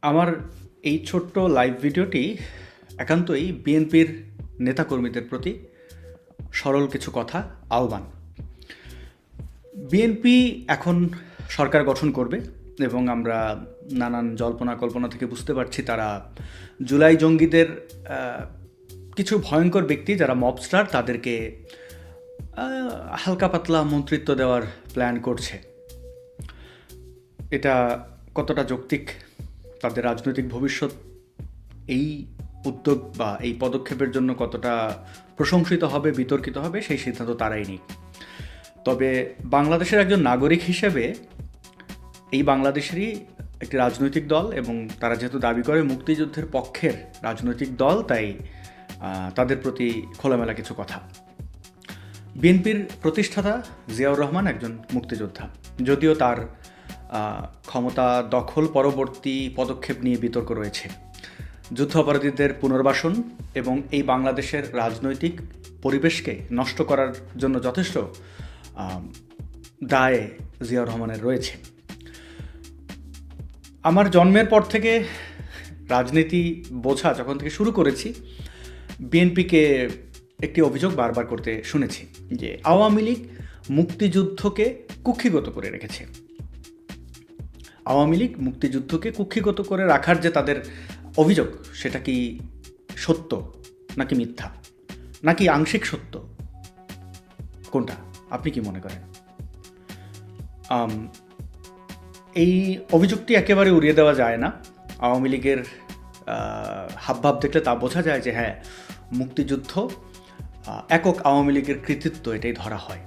আমার এই ছোট্ট লাইভ ভিডিওটি একান্তই বিএনপির নেতাকর্মীদের প্রতি সরল কিছু কথা, আহ্বান। বিএনপি এখন সরকার গঠন করবে এবং আমরা নানান জল্পনা কল্পনা থেকে বুঝতে পারছি তারা জুলাই জঙ্গিদের কিছু ভয়ঙ্কর ব্যক্তি যারা মবস্টার তাদেরকে হালকা পাতলা মন্ত্রিত্ব দেওয়ার প্ল্যান করছে। এটা কতটা যৌক্তিক, তাদের রাজনৈতিক ভবিষ্যৎ এই উদ্যোগ বা এই পদক্ষেপের জন্য কতটা প্রশংসিত হবে, বিতর্কিত হবে, সেই সিদ্ধান্ত তারাই নিক। তবে বাংলাদেশের একজন নাগরিক হিসেবে এই বাংলাদেশেরই একটি রাজনৈতিক দল এবং তারা যেহেতু দাবি করে মুক্তিযুদ্ধের পক্ষের রাজনৈতিক দল, তাই তাদের প্রতি খোলামেলা কিছু কথা। বিএনপির প্রতিষ্ঠাতা জিয়াউর রহমান একজন মুক্তিযোদ্ধা, যদিও তার ক্ষমতা দখল পরবর্তী পদক্ষেপ নিয়ে বিতর্ক রয়েছে। যুদ্ধাপরাধীদের পুনর্বাসন এবং এই বাংলাদেশের রাজনৈতিক পরিবেশকে নষ্ট করার জন্য যথেষ্ট দায় জিয়াউর রহমানের রয়েছে। আমার জন্মের পর থেকে রাজনীতি বোঝা যখন থেকে শুরু করেছি, বিএনপিকে একটি অভিযোগ বারবার করতে শুনেছি যে আওয়ামী লীগ মুক্তিযুদ্ধকে কুক্ষিগত করে রেখেছে। আওয়ামী লীগ মুক্তিযুদ্ধকে কুক্ষিগত করে রাখার যে তাদের অভিযোগ, সেটা কি সত্য নাকি মিথ্যা, নাকি আংশিক সত্য, কোনটা আপনি কি মনে করেন? এই অভিযোগটি একেবারে উড়িয়ে দেওয়া যায় না। আওয়ামী লীগের হাবভাব দেখলে তা বোঝা যায় যে হ্যাঁ, মুক্তিযুদ্ধ একক আওয়ামী লীগের কৃতিত্ব, এটাই ধরা হয়।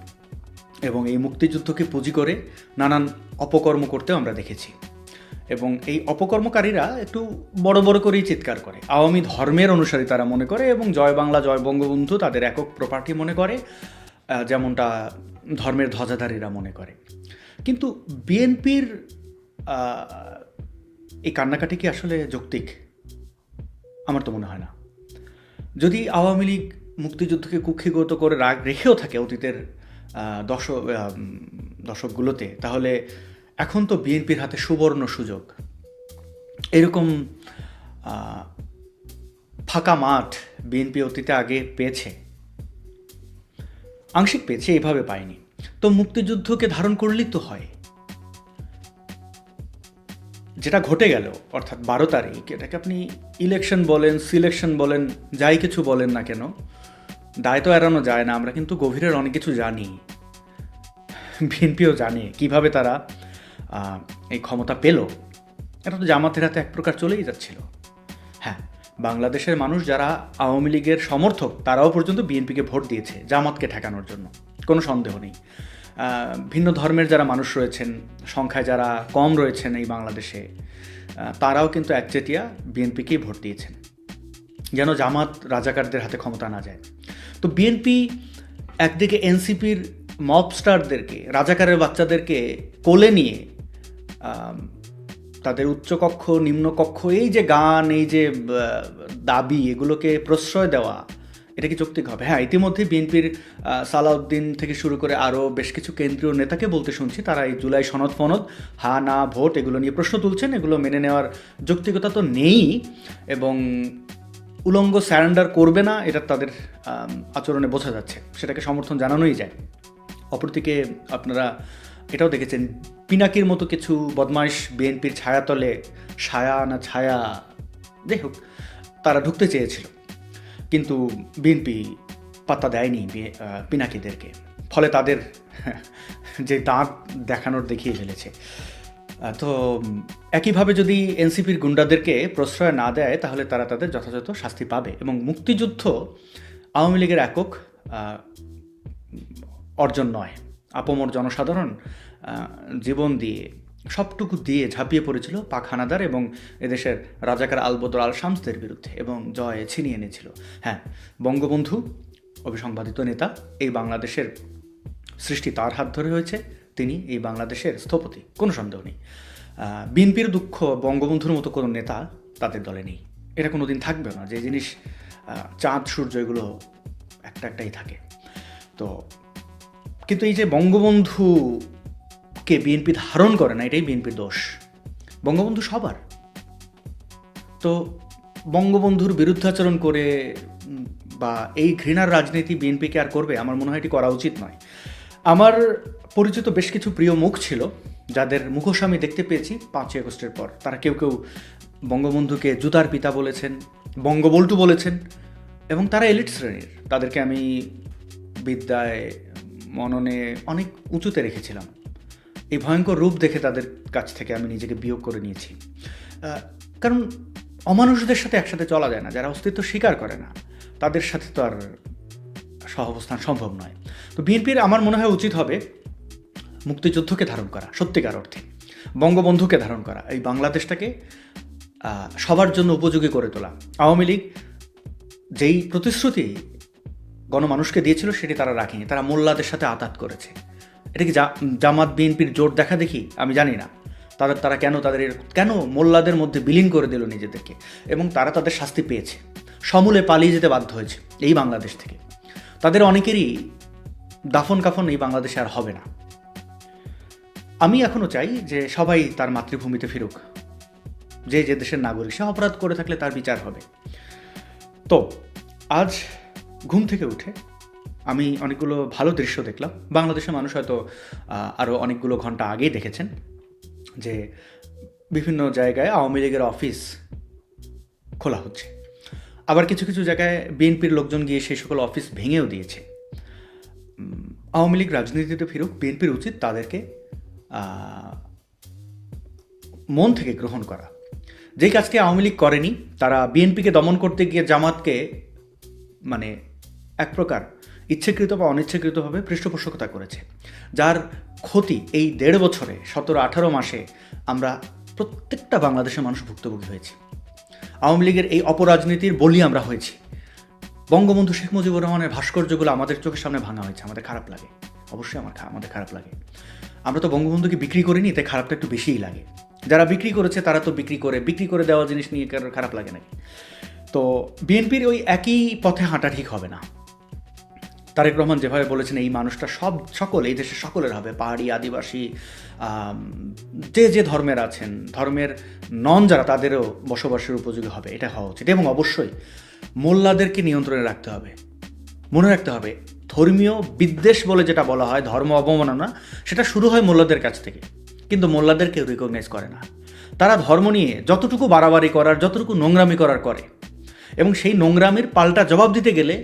এবং এই মুক্তিযুদ্ধকে পুঁজি করে নানান অপকর্ম করতেও আমরা দেখেছি। এবং এই অপকর্মকারীরা একটু বড় বড় করেই চিৎকার করে। আওয়ামী ধর্মের অনুসারী তারা মনে করে এবং জয় বাংলা জয় বঙ্গবন্ধু তাদের একক প্রপার্টি মনে করে, যেমনটা ধর্মের ধ্বজাধারীরা মনে করে। কিন্তু বিএনপির এই কান্নাকাটি কি আসলে যৌক্তিক? আমার তো মনে হয় না। যদি আওয়ামী লীগ মুক্তিযুদ্ধকে কুক্ষিগত করে রেখেও থাকে অতীতের দশকগুলোতে, তাহলে এখন তো বিএনপির হাতে সুবর্ণ সুযোগ। এরকম ফাঁকা মাঠ বিএনপি অতীতে আগে পেয়েছে, আংশিক পেয়েছে, এইভাবে পায়নি। তো মুক্তিযুদ্ধকে ধারণ করলেই তো হয়। যেটা ঘটে গেল, অর্থাৎ 12 তারিখ, এটাকে আপনি ইলেকশন বলেন, সিলেকশন বলেন, যাই কিছু বলেন না কেন, দায় তো এড়ানো যায় না। আমরা কিন্তু গভীরের অনেক কিছু জানি, বিএনপিও জানে কিভাবে তারা এই ক্ষমতা পেল। এটা তো জামাতের হাতে এক প্রকার চলেই যাচ্ছিল। হ্যাঁ, বাংলাদেশের মানুষ যারা আওয়ামী লীগের সমর্থক, তারাও পর্যন্ত বিএনপিকে ভোট দিয়েছে জামাতকে ঠেকানোর জন্য, কোনো সন্দেহ নেই। ভিন্ন ধর্মের যারা মানুষ রয়েছেন, সংখ্যায় যারা কম রয়েছেন এই বাংলাদেশে, তারাও কিন্তু একচেটিয়া বিএনপিকেই ভোট দিয়েছেন, যেন জামাত রাজাকারদের হাতে ক্ষমতা না যায়। তো বিএনপি একদিকে এনসিপির মবস্টারদেরকে, রাজাকারের বাচ্চাদেরকে কোলে নিয়ে তাদের উচ্চকক্ষ নিম্নকক্ষ, এই যে গান, এই যে দাবি, এগুলোকে প্রশ্রয় দেওয়া, এটা কি যৌক্তিক হবে? হ্যাঁ, ইতিমধ্যে বিএনপির সালাউদ্দিন থেকে শুরু করে আরও বেশ কিছু কেন্দ্রীয় নেতাকে বলতে শুনছি, তারা এই জুলাই সনদ ফনদ, হা না ভোট, এগুলো নিয়ে প্রশ্ন তুলছেন। এগুলো মেনে নেওয়ার যৌক্তিকতা তো নেই এবং উলঙ্গ স্যারেন্ডার করবে না, এটা তাদের আচরণে বোঝা যাচ্ছে, সেটাকে সমর্থন জানানোই যায়। অপরদিকে আপনারা এটাও দেখেছেন, পিনাকির মতো কিছু বদমাইশ বিএনপির ছায়াতলে, ছায়া, যাই হোক, তারা ঢুকতে চেয়েছিল, কিন্তু বিএনপি পাত্তা দেয়নি পিনাকিদেরকে। ফলে তাদের যে দাঁত দেখানোর দেখিয়ে ফেলেছে। তো একইভাবে যদি এনসিপির গুন্ডাদেরকে প্রশ্রয় না দেয়, তাহলে তারা তাদের যথাযথ শাস্তি পাবে। এবং মুক্তিযুদ্ধ আওয়ামী লীগের একক অর্জন নয়। আপামর জনসাধারণ জীবন দিয়ে, সবটুকু দিয়ে ঝাঁপিয়ে পড়েছিল পাক হানাদার এবং এদেশের রাজাকার আলবদর আল শামসদের বিরুদ্ধে এবং জয় ছিনিয়ে এনেছিল। হ্যাঁ, বঙ্গবন্ধু অবিসংবাদিত নেতা, এই বাংলাদেশের সৃষ্টি তার হাত ধরে হয়েছে, তিনি এই বাংলাদেশের স্থপতি, কোনো সন্দেহ নেই। বিএনপির দুঃখ বঙ্গবন্ধুর মতো কোনো নেতা তাদের দলে নেই, এটা কোনো দিন থাকবে না। যে জিনিস চাঁদ সূর্য এগুলো একটাই থাকে। তো কিন্তু এই যে বঙ্গবন্ধুকে বিএনপি ধারণ করে না, এটাই বিএনপির দোষ। বঙ্গবন্ধু সবার, তো বঙ্গবন্ধুর বিরুদ্ধাচরণ করে বা এই ঘৃণার রাজনীতি বিএনপিকে আর করবে, আমার মনে হয় এটি করা উচিত নয়। আমার পরিচিত বেশ কিছু প্রিয় মুখ ছিল যাদের মুখোশ আমি দেখতে পেয়েছি 5ই আগস্টের পর। তারা কেউ কেউ বঙ্গবন্ধুকে জুতার পিতা বলেছেন, বঙ্গবল্টু বলেছেন, এবং তারা এলিট শ্রেণীর। তাদেরকে আমি বিদ্যায়, মননে অনেক উঁচুতে রেখেছিলাম। এই ভয়ঙ্কর রূপ দেখে তাদের কাছ থেকে আমি নিজেকে বিয়োগ করে নিয়েছি। কারণ অমানুষদের সাথে একসাথে চলা যায় না। যারা অস্তিত্ব স্বীকার করে না তাদের সাথে তো আর সহাবস্থান সম্ভব নয়। তো বিএনপির আমার মনে হয় উচিত হবে মুক্তিযুদ্ধকে ধারণ করা, সত্যিকার অর্থে বঙ্গবন্ধুকে ধারণ করা, এই বাংলাদেশটাকে সবার জন্য উপযোগী করে তোলা। আওয়ামী লীগ যেই প্রতিশ্রুতি গণমানুষকে দিয়েছিল সেটি তারা রাখেনি। তারা মোল্লাদের সাথে আতাত করেছে। এটা কি জামাত বিএনপির জোট দেখা দেখি? আমি জানি না। তারা কেন মোল্লাদের মধ্যে বিলীন করে দিল নিজেদেরকে, এবং তারা তাদের শাস্তি পেয়েছে, সমূলে পালিয়ে যেতে বাধ্য হয়েছে এই বাংলাদেশ থেকে। তাদের অনেকেরই দাফন কাফন এই বাংলাদেশে আর হবে না। আমি এখনও চাই যে সবাই তার মাতৃভূমিতে ফিরুক। যে দেশের নাগরিক, সে অপরাধ করে থাকলে তার বিচার হবে। তো আজ ঘুম থেকে উঠে আমি অনেকগুলো ভালো দৃশ্য দেখলাম। বাংলাদেশের মানুষ হয়তো আরও অনেকগুলো ঘন্টা আগেই দেখেছেন যে বিভিন্ন জায়গায় আওয়ামী লীগের অফিস খোলা হচ্ছে। আবার কিছু কিছু জায়গায় বিএনপির লোকজন গিয়ে সেই সকল অফিস ভেঙেও দিয়েছে। আওয়ামী লীগ রাজনীতিতে ফিরুক। বিএনপির উচিত তাদেরকে মন থেকে গ্রহণ করা। যেই কাজটি আওয়ামী লীগ করেনি, তারা বিএনপিকে দমন করতে গিয়ে জামাতকে মানে এক প্রকার ইচ্ছাকৃত বা অনিচ্ছাকৃতভাবে পৃষ্ঠপোষকতা করেছে, যার ক্ষতি এই 1.5 বছরে 17-18 মাসে আমরা প্রত্যেকটা বাংলাদেশের মানুষ ভুক্তভোগী হয়েছি। আওয়ামী লীগের এই অপরাজনীতির বলি আমরা হয়েছি। বঙ্গবন্ধু শেখ মুজিবুর রহমানের ভাস্কর্যগুলো আমাদের চোখের সামনে ভাঙা হয়েছে। আমাদের খারাপ লাগে, অবশ্যই আমাদের খারাপ লাগে। আমরা তো বঙ্গবন্ধুকে বিক্রি করিনি, তাই খারাপটা একটু বেশিই লাগে। যারা বিক্রি করেছে তারা তো বিক্রি করে দেওয়া জিনিস নিয়ে কারোর খারাপ লাগে নাকি? তো বিএনপির ওই একই পথে হাঁটা ঠিক হবে না। তারেক রহমান যেভাবে বলেছেন এই মানুষটা এই দেশের সকলের হবে, পাহাড়ি, আদিবাসী, যে ধর্মের আছেন, ধর্মের নন যারা, তাদেরও বসবাসের উপযোগী হবে, এটা হওয়া উচিত। এবং অবশ্যই মোল্লাদেরকে নিয়ন্ত্রণে রাখতে হবে। মনে রাখতে হবে, ধর্মীয় বিদ্বেষ বলে যেটা বলা হয়, ধর্ম অবমাননা, সেটা শুরু হয় মোল্লাদের কাছ থেকে। কিন্তু মোল্লাদের কেউ রিকগনাইজ করে না। তারা ধর্ম নিয়ে যতটুকু বাড়াবাড়ি করার, যতটুকু নোংরামি করার করে, এবং সেই নোংরামির পাল্টা জবাব দিতে গেলে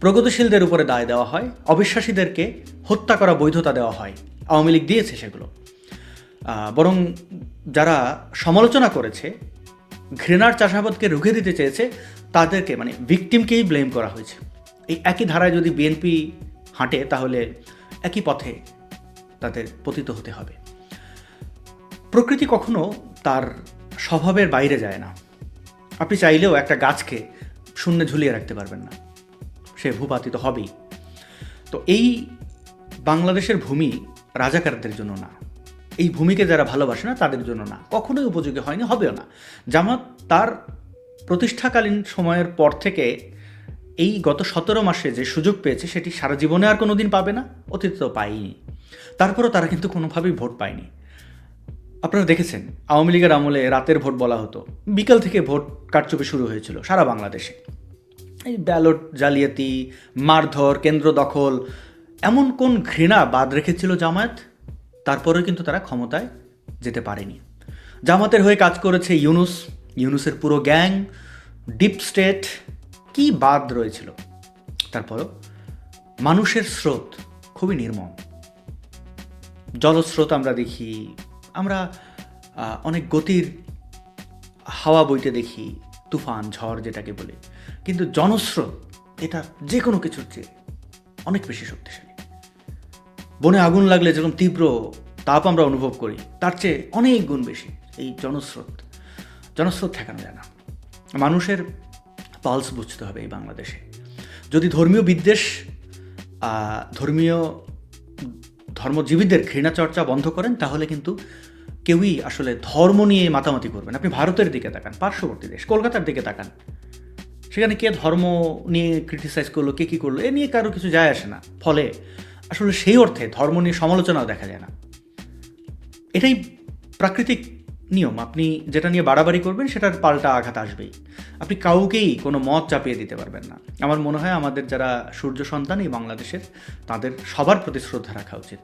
প্রগতিশীলদের উপরে দায় দেওয়া হয়, অবিশ্বাসীদেরকে হত্যা করা বৈধতা দেওয়া হয়। আওয়ামী লীগ দিয়েছে সেগুলো। বরং যারা সমালোচনা করেছে, ঘৃণার চাষাবাদকে রুখে দিতে চেয়েছে, তাদেরকে মানে ভিকটিমকেই ব্লেম করা হয়েছে। এই একই ধারায় যদি বিএনপি হাঁটে তাহলে একই পথে তাদের পতিত হতে হবে। প্রকৃতি কখনো তার স্বভাবের বাইরে যায় না। আপনি চাইলেও একটা গাছকে শূন্যে ঝুলিয়ে রাখতে পারবেন না, সে ভূপাতিত হবেই। তো এই বাংলাদেশের ভূমি রাজাকারদের জন্য না, এই ভূমিকে যারা ভালোবাসে না তাদের জন্য না, কখনোই উপযোগী হয়নি, হবেও না। জামাত তার প্রতিষ্ঠাকালীন সময়ের পর থেকে এই গত 17 মাসে যে সুযোগ পেয়েছে সেটি সারা জীবনে আর কোনো দিন পাবে না, অতীতেও পায়নি। তারপরও তারা কিন্তু কোনোভাবেই ভোট পায়নি। আপনারা দেখেছেন আওয়ামী লীগের আমলে রাতের ভোট বলা হতো, বিকাল থেকে ভোট কারচুপি শুরু হয়েছিল সারা বাংলাদেশে। এই ব্যালট জালিয়াতি, মারধর, কেন্দ্র দখল, এমন কোন ঘৃণা বাদ রেখেছিল জামায়াত? তারপরেও কিন্তু তারা ক্ষমতায় যেতে পারেনি। জামাতের হয়ে কাজ করেছে ইউনুসের পুরো গ্যাং, ডিপ স্টেট, কি বাদ রয়েছিল। তারপরও মানুষের স্রোত খুবই নির্মম। জলস্রোত আমরা দেখি, আমরা অনেক গতির হাওয়া বইতে দেখি, তুফান, ঝড় যেটাকে বলি, কিন্তু জনস্রোত এটা যে কোনো কিছুর চেয়ে অনেক বেশি শক্তিশালী। বনে আগুন লাগলে যেরকম তীব্র তাপ আমরা অনুভব করি, তার চেয়ে অনেক গুণ বেশি এই জনস্রোত ঠেকানো যায় না। মানুষের পালস বুঝতে হবে এই বাংলাদেশে। যদি ধর্মীয় বিদ্বেষ, ধর্মজীবীদের ঘৃণা চর্চা বন্ধ করেন, তাহলে কিন্তু কেউই আসলে ধর্ম নিয়ে মাতামাতি করবেন। আপনি ভারতের দিকে তাকান, পার্শ্ববর্তী দেশ কলকাতার দিকে তাকান, সেখানে কে ধর্ম নিয়ে ক্রিটিসাইজ করলো, কে কী করলো, এ নিয়ে কারো কিছু যায় আসে না। ফলে আসলে সেই অর্থে ধর্ম নিয়ে সমালোচনাও দেখা যায় না। এটাই প্রাকৃতিক নিয়ম, আপনি যেটা নিয়ে বাড়াবাড়ি করবেন সেটার পাল্টা আঘাত আসবেই। আপনি কাউকেই কোনো মত চাপিয়ে দিতে পারবেন না। আমার মনে হয় আমাদের যারা সূর্য সন্তান এই বাংলাদেশের, তাদের সবার প্রতি শ্রদ্ধা রাখা উচিত।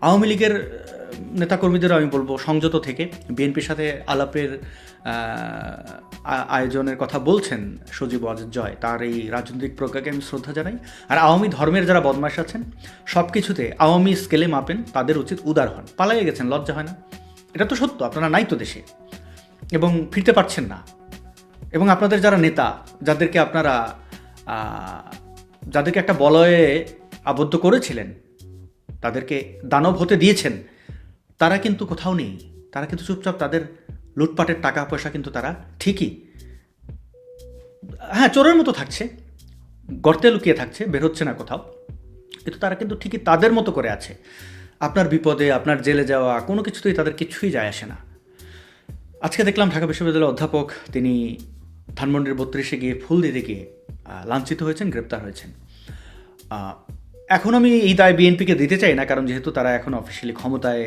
আওয়ামী লীগের নেতাকর্মীদেরও আমি বলবো সংযত থেকে, বিএনপির সাথে আলাপের আয়োজনের কথা বলছেন সজীব ওয়াজেদ জয়, তার এই রাজনৈতিক প্রজ্ঞাকে আমি শ্রদ্ধা জানাই। আর আওয়ামী ধর্মের যারা বদমাশ আছেন, সব কিছুতে আওয়ামী স্কেলে মাপেন, তাদের উচিত উদার হন। পালাইয়ে গেছেন, লজ্জা হয় না? এটা তো সত্য, আপনারা নাই তো দেশে এবং ফিরতে পারছেন না। এবং আপনাদের যারা নেতা, যাদেরকে আপনারা যাদেরকে একটা বলয়ে আবদ্ধ করেছিলেন, তাদেরকে দানব হতে দিয়েছেন, তারা কিন্তু কোথাও নেই। তারা কিন্তু চুপচাপ তাদের লুটপাটের টাকা পয়সা কিন্তু তারা ঠিকই, হ্যাঁ, চোরের মতো থাকছে, গর্তে লুকিয়ে থাকছে, বের হচ্ছে না কোথাও, কিন্তু তারা কিন্তু ঠিকই তাদের মতো করে আছে। আপনার বিপদে, আপনার জেলে যাওয়া, কোনো কিছুতেই তাদের কিছুই যায় আসে না। আজকে দেখলাম ঢাকা বিশ্ববিদ্যালয়ের অধ্যাপক, তিনি ধানমন্ডির 32-এ গিয়ে ফুল দিতে গিয়ে লাঞ্ছিত হয়েছেন, গ্রেপ্তার হয়েছেন। এখন আমি এই দায় বিএনপিকে দিতে চাই না, কারণ যেহেতু তারা এখন অফিসিয়ালি ক্ষমতায়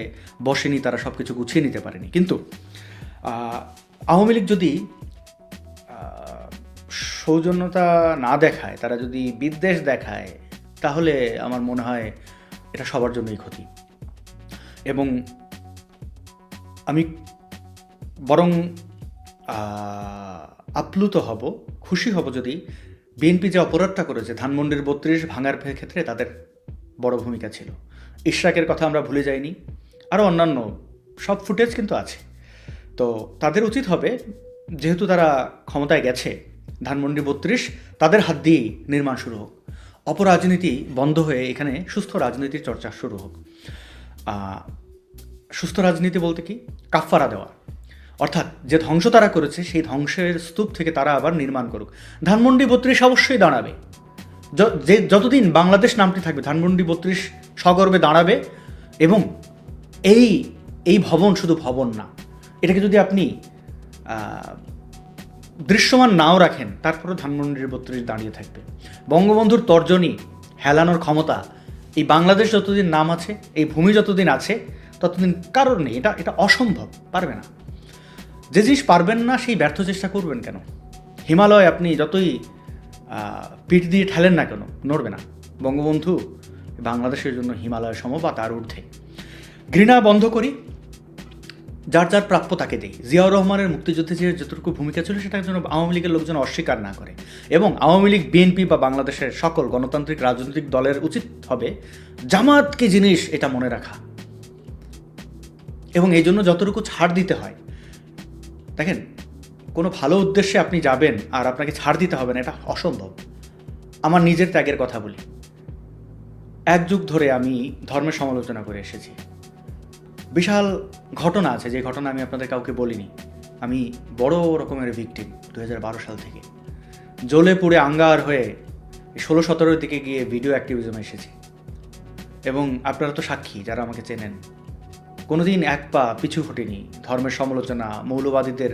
বসেনি, তারা সব কিছু গুছিয়ে নিতে পারেনি। কিন্তু আওয়ামী লীগ যদি সৌজন্যতা না দেখায়, তারা যদি বিদ্বেষ দেখায়, তাহলে আমার মনে হয় এটা সবার জন্যই ক্ষতি। এবং আমি বরং আপ্লুত হব, খুশি হব যদি বিএনপি যে অপরাধটা করেছে ধানমন্ডির 32 ভাঙার ক্ষেত্রে তাদের বড় ভূমিকা ছিল। ইশরাকের কথা আমরা ভুলে যাইনি, আরও অন্যান্য সব ফুটেজ কিন্তু আছে। তো তাদের উচিত হবে, যেহেতু তারা ক্ষমতায় গেছে, ধানমন্ডি 32 তাদের হাত দিয়েই নির্মাণ শুরু হোক, অপরাজনীতি বন্ধ হয়ে এখানে সুস্থ রাজনীতির চর্চা শুরু হোক। সুস্থ রাজনীতি বলতে কি? কাফফারা দেওয়া, অর্থাৎ যে ধ্বংস তারা করেছে সেই ধ্বংসের স্তূপ থেকে তারা আবার নির্মাণ করুক। ধানমন্ডি 32 অবশ্যই দাঁড়াবে, যে যতদিন বাংলাদেশ নামটি থাকবে ধানমন্ডি 32 সগর্বে দাঁড়াবে। এবং এই ভবন শুধু ভবন না, এটাকে যদি আপনি দৃশ্যমান নাও রাখেন, তারপরেও ধানমন্ডির 32 দাঁড়িয়ে থাকবে। বঙ্গবন্ধুর তর্জনী হেলানোর ক্ষমতা এই বাংলাদেশ যতদিন নাম আছে, এই ভূমি যতদিন আছে, ততদিন কারোর নেই। এটা অসম্ভব, পারবে না। যে জিনিস পারবেন না সেই ব্যর্থ চেষ্টা করবেন কেন? হিমালয় আপনি যতই পিঠ দিয়ে ঠেলেন না কেন, নড়বে না। বঙ্গবন্ধু বাংলাদেশের জন্য হিমালয় সম বা তার ঊর্ধ্বে। ঘৃণা বন্ধ করি, যার যার প্রাপ্য তাকে দেই। জিয়াউর রহমানের মুক্তিযুদ্ধে যে যতটুকু ভূমিকা ছিল, সেটার জন্য আওয়ামী লীগের লোকজন অস্বীকার না করে। এবং আওয়ামী লীগ, বিএনপি বা বাংলাদেশের সকল গণতান্ত্রিক রাজনৈতিক দলের উচিত হবে জামাত কি জিনিস এটা মনে রাখা, এবং এই জন্য যতটুকু ছাড় দিতে হয়। দেখেন, কোনো ভালো উদ্দেশ্যে আপনি যাবেন আর আপনাকে ছাড় দিতে হবে না, এটা অসম্ভব। আমার নিজের ত্যাগের কথা বলি। 1 যুগ ধরে আমি ধর্মের সমালোচনা করে এসেছি। বিশাল ঘটনা আছে, যে ঘটনা আমি আপনাদের কাউকে বলিনি। আমি বড় রকমের ভিকটিম 2012 সাল থেকে জ্বলে পুড়ে আঙ্গার হয়ে 16-17 দিকে গিয়ে ভিডিও অ্যাক্টিভিজমে এসেছি। এবং আপনারা তো সাক্ষী, যারা আমাকে চেনেন, কোনোদিন এক পা পিছু হটিনি ধর্মের সমালোচনা, মৌলবাদীদের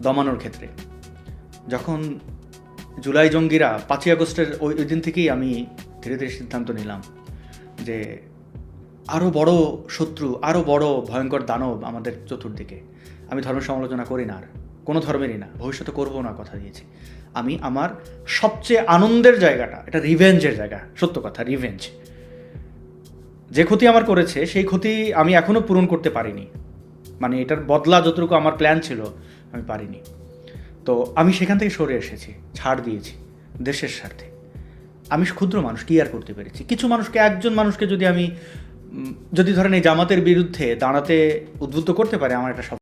দমানোর ক্ষেত্রে। যখন জুলাই জঙ্গিরা 5ই আগস্টের ওই দিন থেকেই আমি ধীরে ধীরে সিদ্ধান্ত নিলাম যে আরও বড় শত্রু, আরও বড় ভয়ঙ্কর দানব আমাদের চতুর্দিকে। আমি ধর্মের সমালোচনা করি না, আর কোনো ধর্মেরই না, ভবিষ্যতে করবো না, কথা দিয়েছি। আমি আমার সবচেয়ে আনন্দের জায়গাটা, এটা রিভেঞ্জের জায়গা, সত্য কথা, রিভেঞ্জ। যে ক্ষতি আমার করেছে সেই ক্ষতি আমি এখনও পূরণ করতে পারিনি, মানে এটার বদলা যতটুকু আমার প্ল্যান ছিল আমি পারিনি। তো আমি সেখান থেকে সরে এসেছি, ছাড় দিয়েছি দেশের স্বার্থে। আমি ক্ষুদ্র মানুষ, কি আর করতে পেরেছি? কিছু মানুষকে, একজন মানুষকে যদি ধরেন এই জামাতের বিরুদ্ধে দাঁড়াতে উদ্বুদ্ধ করতে পারে, আমার এটা